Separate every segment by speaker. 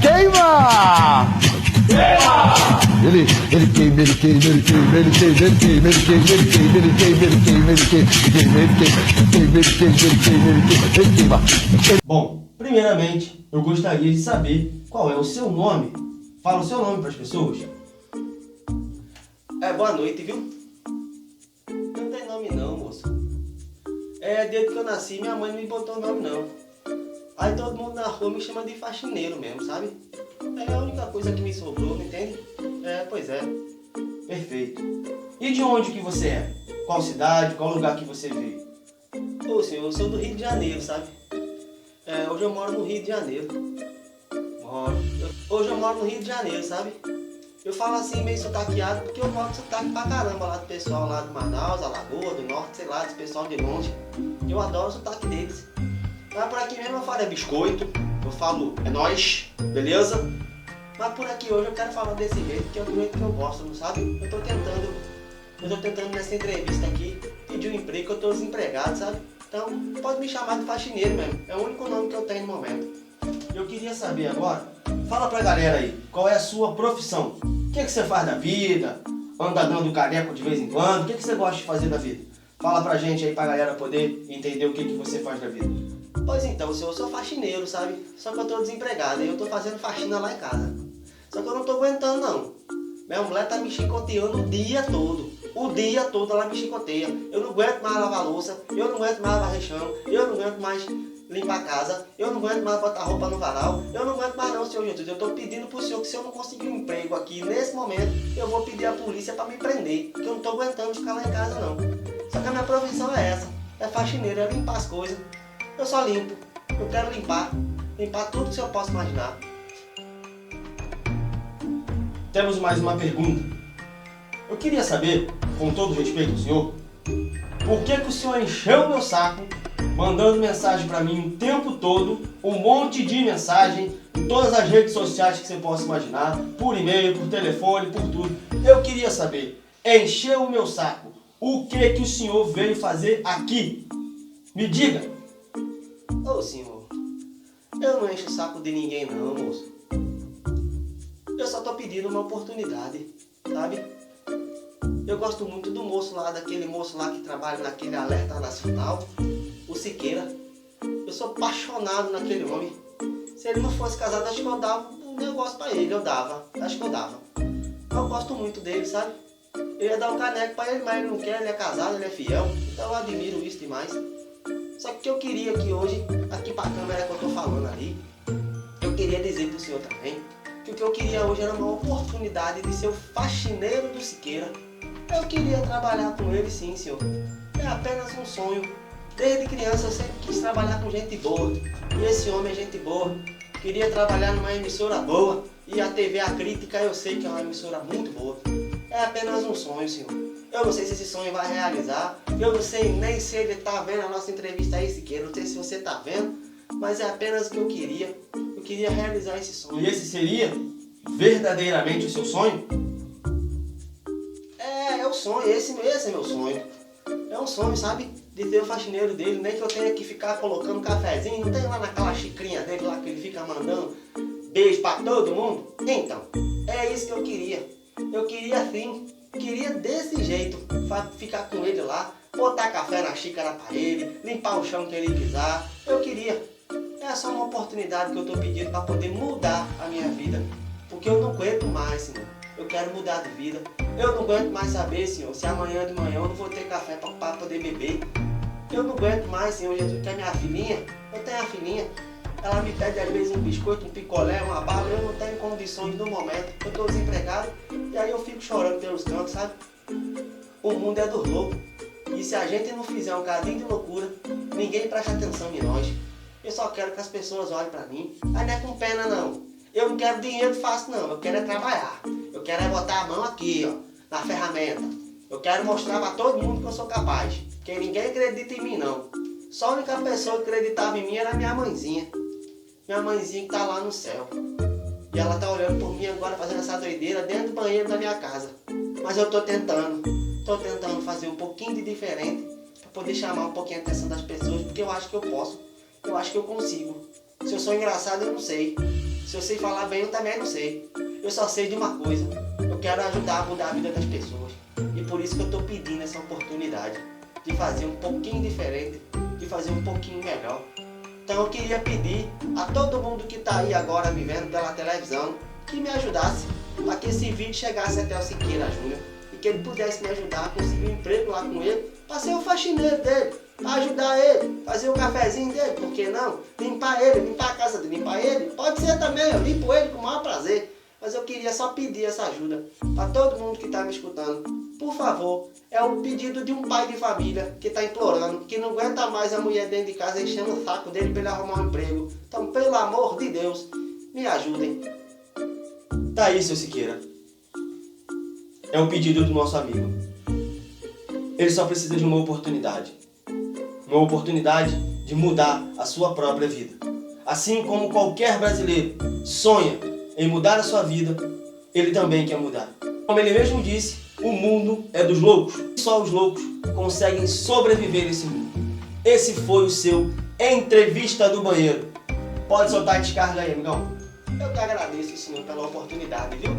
Speaker 1: queima! Ele queima, ele queima, ele queima, ele queima, ele queima, ele queima, ele queima, ele queima, ele queima, ele queima, ele queima.
Speaker 2: Bom, primeiramente, eu gostaria de saber qual é o seu nome. Fala o seu nome para as pessoas. Boa noite, viu? Não tem nome não, moço. Desde que eu nasci, minha mãe não me botou nome não. Aí todo mundo na rua me chama de faxineiro mesmo, sabe? É a única coisa que me sobrou, me entende? Pois é. Perfeito. E de onde que você é? Qual cidade, qual lugar que você veio? Ô senhor, eu sou do Rio de Janeiro, sabe? Hoje eu moro no Rio de Janeiro. Hoje eu moro no Rio de Janeiro, sabe? Eu falo assim meio sotaqueado porque eu boto sotaque pra caramba lá do pessoal lá de Manaus, Alagoas, do Norte, sei lá, dos pessoal de longe. Eu adoro o sotaque deles. Mas por aqui mesmo eu falo biscoito, eu falo nóis, beleza? Mas por aqui hoje eu quero falar desse jeito, que é o jeito que eu gosto, não sabe? Eu tô tentando nessa entrevista aqui pedir um emprego, que eu tô desempregado, sabe? Então pode me chamar de faxineiro mesmo, é o único nome que eu tenho no momento. Eu queria saber agora, fala pra galera aí, qual é a sua profissão? O que você faz da vida? Anda dando caneco de vez em quando? O que você gosta de fazer da vida? Fala pra gente aí, pra galera poder entender o que você faz da vida. Pois então, senhor, eu sou faxineiro, sabe? Só que eu tô desempregado e eu tô fazendo faxina lá em casa. Só que eu não tô aguentando não. Minha mulher tá me chicoteando o dia todo. O dia todo ela me chicoteia. Eu não aguento mais lavar louça, eu não aguento mais varrer chão, eu não aguento mais limpar a casa, eu não aguento mais botar roupa no varal, eu não aguento mais não, senhor Jesus. Eu tô pedindo pro senhor que se eu não conseguir um emprego aqui nesse momento, eu vou pedir à polícia pra me prender, que eu não tô aguentando ficar lá em casa não. Só que a minha profissão é essa, é faxineiro, é limpar as coisas. Eu só limpo, eu quero limpar tudo que o senhor possa imaginar. Temos mais uma pergunta. Eu queria saber, com todo respeito ao senhor, por que o senhor encheu o meu saco, mandando mensagem pra mim o tempo todo, um monte de mensagem, em todas as redes sociais que você possa imaginar, por e-mail, por telefone, por tudo. Eu queria saber, encheu o meu saco, o que o senhor veio fazer aqui? Me diga. Ô senhor, eu não encho o saco de ninguém não, moço. Eu só tô pedindo uma oportunidade, sabe? Eu gosto muito do moço lá, daquele moço lá que trabalha naquele Alerta Nacional, o Siqueira. Eu sou apaixonado naquele homem. Se ele não fosse casado, acho que eu dava um negócio pra ele, acho que eu dava. Eu gosto muito dele, sabe? Eu ia dar um caneco pra ele, mas ele não quer, ele é casado, ele é fiel. Então eu admiro isso demais. Só que eu queria que hoje, aqui pra câmera que eu tô falando ali, eu queria dizer pro senhor também, que o que eu queria hoje era uma oportunidade de ser o faxineiro do Siqueira. Eu queria trabalhar com ele sim, senhor. É apenas um sonho. Desde criança eu sempre quis trabalhar com gente boa. E esse homem é gente boa. Queria trabalhar numa emissora boa. E a TV A Crítica eu sei que é uma emissora muito boa. É apenas um sonho, senhor. Eu não sei se esse sonho vai realizar. Eu não sei nem se ele tá vendo a nossa entrevista aí, Siqueira. Não sei se você tá vendo. Mas é apenas o que eu queria. Eu queria realizar esse sonho. E esse seria verdadeiramente o seu sonho? É o sonho. Esse é meu sonho. É um sonho, sabe? De ter o faxineiro dele. Nem que eu tenha que ficar colocando cafezinho. Não tem lá naquela xicrinha dele lá que ele fica mandando beijo pra todo mundo? Então, é isso que eu queria. Eu queria assim. Queria desse jeito. Ficar com ele lá. Botar café na xícara pra ele. Limpar o chão que ele quiser. Eu queria. É só uma oportunidade que eu tô pedindo para poder mudar a minha vida. Porque eu não aguento mais, senhor. Eu quero mudar de vida. Eu não aguento mais saber, senhor, se amanhã de manhã eu não vou ter café para poder beber. Eu não aguento mais, senhor Jesus, que a minha filhinha, eu tenho a filhinha, ela me pede às vezes um biscoito, um picolé, uma bala, eu não tenho condições no momento. Eu tô desempregado e aí eu fico chorando pelos cantos, sabe? O mundo é dos loucos. E se a gente não fizer um cadinho de loucura, ninguém presta atenção em nós. Eu só quero que as pessoas olhem pra mim. Mas não é com pena não. Eu não quero dinheiro fácil não. Eu quero é trabalhar. Eu quero é botar a mão aqui, ó, na ferramenta. Eu quero mostrar pra todo mundo que eu sou capaz. Que ninguém acredita em mim não. Só a única pessoa que acreditava em mim era minha mãezinha. Minha mãezinha que tá lá no céu. E ela tá olhando por mim agora fazendo essa doideira dentro do banheiro da minha casa. Mas eu tô tentando fazer um pouquinho de diferente. Pra poder chamar um pouquinho a atenção das pessoas. Porque eu acho que eu posso. Eu acho que eu consigo. Se eu sou engraçado, eu não sei. Se eu sei falar bem, eu também não sei. Eu só sei de uma coisa. Eu quero ajudar a mudar a vida das pessoas. E por isso que eu estou pedindo essa oportunidade de fazer um pouquinho diferente, de fazer um pouquinho melhor. Então eu queria pedir a todo mundo que está aí agora me vendo pela televisão que me ajudasse para que esse vídeo chegasse até o Siqueira Júnior e que ele pudesse me ajudar a conseguir um emprego lá com ele, para ser o faxineiro dele, para ajudar ele, fazer o cafezinho dele, por que não? Limpar ele, limpar a casa dele, limpar ele, pode ser também, eu limpo ele com o maior prazer. Mas eu queria só pedir essa ajuda para todo mundo que está me escutando. Por favor, é um pedido de um pai de família que está implorando, que não aguenta mais a mulher dentro de casa enchendo o saco dele para ele arrumar um emprego. Então, pelo amor de Deus, me ajudem. Tá aí, seu Siqueira. É um pedido do nosso amigo. Ele só precisa de uma oportunidade. Uma oportunidade de mudar a sua própria vida. Assim como qualquer brasileiro sonha em mudar a sua vida, ele também quer mudar. Como ele mesmo disse, o mundo é dos loucos. Só os loucos conseguem sobreviver nesse mundo. Esse foi o seu Entrevista do Banheiro. Pode soltar a descarga aí, amigão. Eu que agradeço, Senhor, pela oportunidade, viu?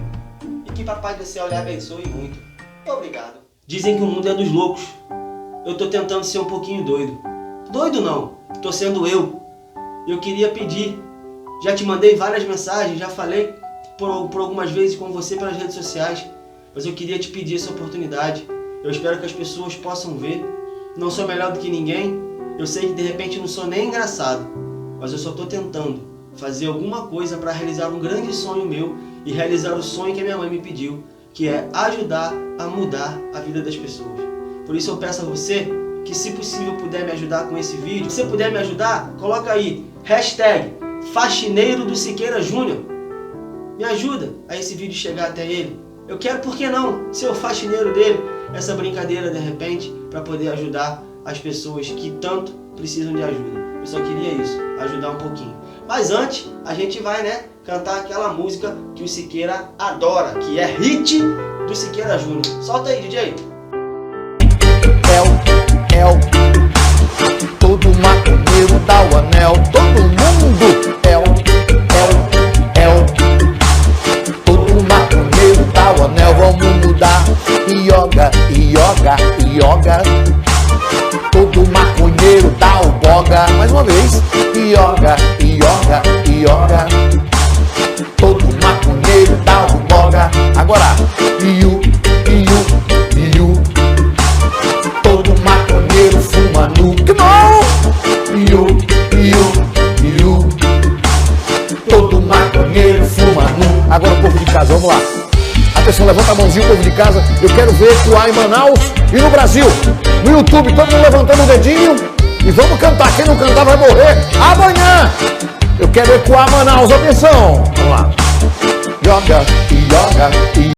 Speaker 2: E que Papai do Céu lhe abençoe muito. Obrigado. Dizem que o mundo é dos loucos. Eu tô tentando ser um pouquinho doido. Doido não, tô sendo eu. Eu queria pedir, já te mandei várias mensagens, já falei por algumas vezes com você pelas redes sociais, mas eu queria te pedir essa oportunidade. Eu espero que as pessoas possam ver. Não sou melhor do que ninguém, eu sei que de repente não sou nem engraçado, mas eu só estou tentando fazer alguma coisa para realizar um grande sonho meu e realizar o sonho que a minha mãe me pediu, que é ajudar a mudar a vida das pessoas. Por isso eu peço a você que, se possível, puder me ajudar com esse vídeo. Se você puder me ajudar, coloca aí hashtag Faxineiro do Siqueira Júnior. Me ajuda a esse vídeo chegar até ele. Eu quero, por que não, ser o faxineiro dele, essa brincadeira de repente, para poder ajudar as pessoas que tanto precisam de ajuda. Eu só queria isso, ajudar um pouquinho. Mas antes, a gente vai, né, cantar aquela música que o Siqueira adora, que é hit do Siqueira Júnior. Solta aí, DJ.
Speaker 1: Todo maconheiro dá o anel, todo mundo todo maconheiro dá o anel, vamos mudar. Ioga, ioga, ioga. Todo maconheiro dá o boga. Mais uma vez. Ioga, ioga, ioga. Todo maconheiro dá o boga. Agora. Iu, iu, iu. Todo maconheiro fuma nu. Que não! Iu, iu, iu. Todo maconheiro fuma nu. Agora o povo de casa, vamos lá. Atenção, levanta a mãozinha, o povo de casa. Eu quero ver ecoar em Manaus e no Brasil. No YouTube, todo mundo levantando o dedinho. E vamos cantar. Quem não cantar vai morrer amanhã. Eu quero ecoar Manaus, atenção. Vamos lá. Yoga, yoga, yoga.